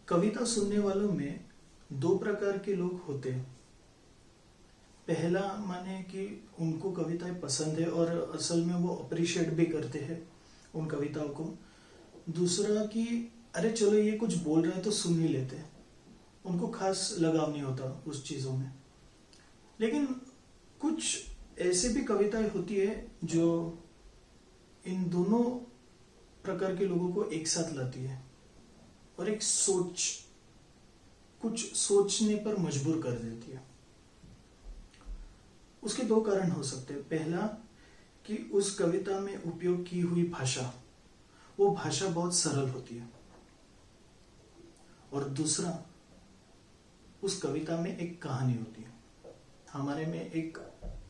कविता सुनने वालों में दो प्रकार के लोग होते हैं। पहला माने कि उनको कविताएं पसंद है और असल में वो अप्रिशिएट भी करते हैं उन कविताओं को। दूसरा कि अरे चलो ये कुछ बोल रहे हैं तो सुन ही लेते हैं, उनको खास लगाव नहीं होता उस चीज़ों में। लेकिन कुछ ऐसे भी कविताएं होती है जो इन दोनों प्रकार के लोगों को एक साथ लाती है और एक कुछ सोचने पर मजबूर कर देती है। उसके दो कारण हो सकते हैं। पहला कि उस कविता में उपयोग की हुई भाषा, वो भाषा बहुत सरल होती है। और दूसरा, उस कविता में एक कहानी होती है। हमारे में एक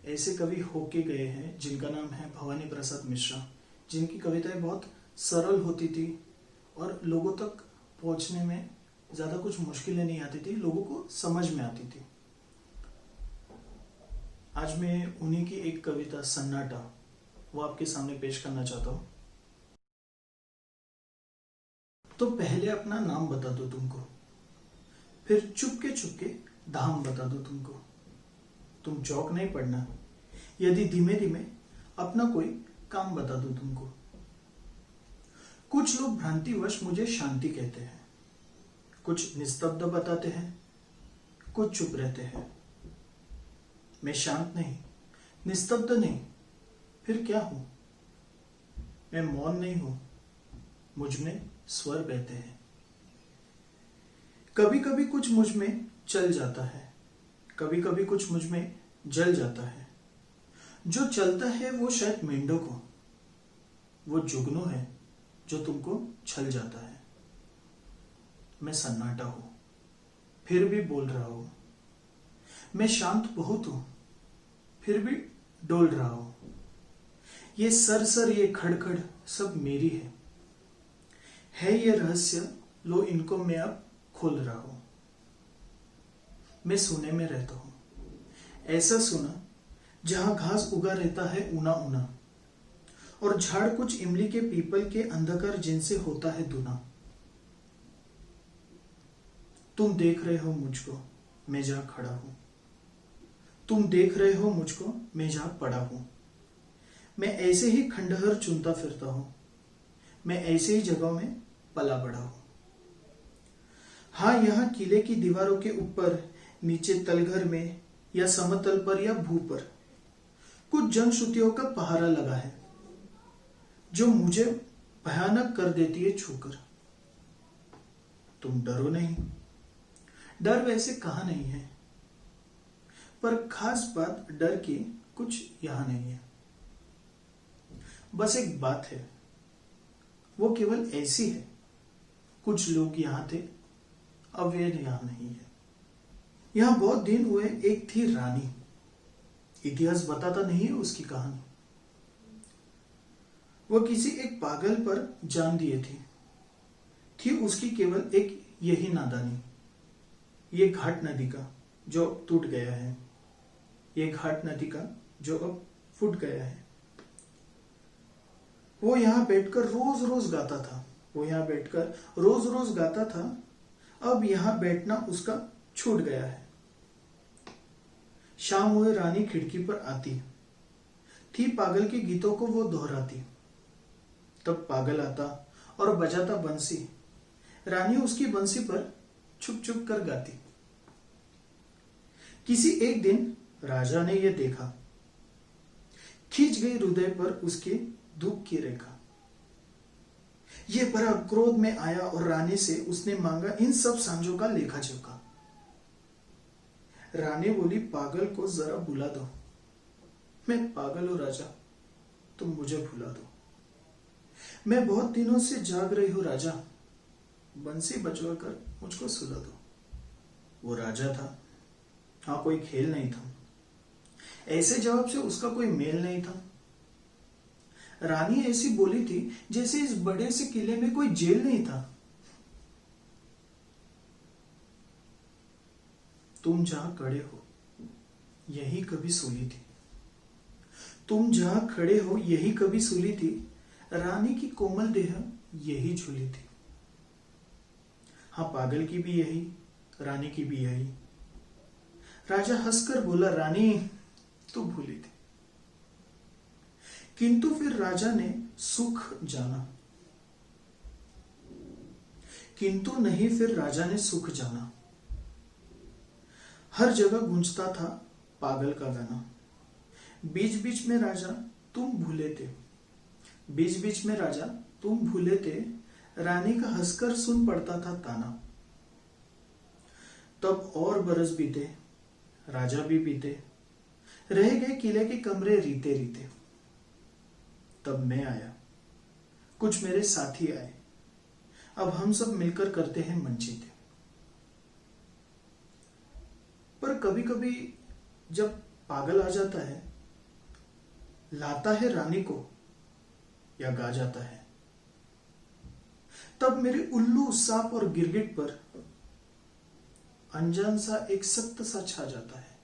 ऐसे कवि होके गए हैं जिनका नाम है भवानी प्रसाद मिश्रा, जिनकी कविताएं बहुत सरल होती थी और लोगों तक पहुंचने में ज्यादा कुछ मुश्किलें नहीं आती थी, लोगों को समझ में आती थी। आज मैं उन्हीं की एक कविता सन्नाटा वो आपके सामने पेश करना चाहता हूं। तो पहले अपना नाम बता दो तुमको, फिर चुपके धाम बता दो तुमको। तुम चौक नहीं पड़ना यदि धीमे धीमे अपना कोई काम बता दो तुमको। कुछ लोग भ्रांतिवश मुझे शांति कहते हैं, कुछ निस्तब्ध बताते हैं, कुछ चुप रहते हैं। मैं शांत नहीं, निस्तब्ध नहीं, फिर क्या हूं? मैं मौन नहीं हूं, मुझ में स्वर बहते हैं। कभी कभी कुछ मुझ में चल जाता है, कभी कभी कुछ मुझ में जल जाता है। जो चलता है वो शायद मेंढक हो, वो जुगनू है जो तुमको छल जाता है। मैं सन्नाटा हूं, फिर भी बोल रहा हूं। मैं शांत बहुत हूं, फिर भी डोल रहा हूं। ये सर ये खड़खड़ सब मेरी है ये रहस्य, लो इनको मैं अब खोल रहा हूं। मैं सोने में रहता हूं, ऐसा सोना जहां घास उगा रहता है ऊना ऊना, और झाड़ कुछ इमली के पीपल के अंधकार जिनसे होता है दूना। तुम देख रहे हो मुझको, मैं जहां खड़ा हूं। तुम देख रहे हो मुझको, मैं जहां पड़ा हूं। मैं ऐसे ही खंडहर चुनता फिरता हूं, मैं ऐसे ही जगहों में पला बढ़ा हूं। हाँ, यहां किले की दीवारों के ऊपर, नीचे तलघर में, या समतल पर या भू पर कुछ जनश्रुतियों का पहारा लगा है जो मुझे भयानक कर देती है छूकर। तुम डरो नहीं, डर वैसे कहां नहीं है, पर खास बात डर की कुछ यहां नहीं है। बस एक बात है, वो केवल ऐसी है, कुछ लोग यहां थे, अब वे यहां नहीं है। यहां बहुत दिन हुए एक थी रानी, इतिहास बताता नहीं है उसकी कहानी। वह किसी एक पागल पर जान दिए थी उसकी केवल एक यही नादानी। ये घाट नदी का जो टूट गया है, ये घाट नदी का जो अब फूट गया है। वो यहां बैठकर रोज रोज गाता था, वो यहां बैठकर रोज रोज गाता था। अब यहां बैठना उसका छूट गया है। शाम हुए रानी खिड़की पर आती थी, पागल के गीतों को वो दोहराती। तब पागल आता और बजाता बंसी, रानी उसकी बंसी पर छुप छुप कर गाती। किसी एक दिन राजा ने यह देखा, खींच गई हृदय पर उसके दुख की रेखा। यह बड़ा क्रोध में आया और रानी से उसने मांगा इन सब सांझों का लेखा जोखा। रानी बोली, पागल को जरा बुला दो। मैं पागल हूं राजा, तुम मुझे भुला दो। मैं बहुत दिनों से जाग रही हूं राजा, बंसी बजवा कर मुझको सुला दो। वो राजा था, हाँ, कोई खेल नहीं था। ऐसे जवाब से उसका कोई मेल नहीं था। रानी ऐसी बोली थी जैसे इस बड़े से किले में कोई जेल नहीं था। तुम जहां खड़े हो यही कभी सूली थी, तुम जहां खड़े हो यही कभी सूली थी। रानी की कोमल देह यही झूली थी। हाँ, पागल की भी यही, रानी की भी यही। राजा हंसकर बोला, रानी तू भूली थी। किंतु फिर राजा ने सुख जाना। किंतु नहीं, फिर राजा ने सुख जाना। हर जगह गूंजता था पागल का गाना। बीच बीच में राजा तुम भूले थे, बीच बीच में राजा तुम भूले थे, रानी का हंसकर सुन पड़ता था ताना। तब और बरस बीते, राजा भी बीते, रह गए किले के कमरे रीते रीते। तब मैं आया, कुछ मेरे साथी आए, अब हम सब मिलकर करते हैं मंजीते। पर कभी कभी जब पागल आ जाता है, लाता है रानी को या गा जाता है, तब मेरे उल्लू, सांप और गिरगिट पर अनजान सा एक सख्त सा छा जाता है।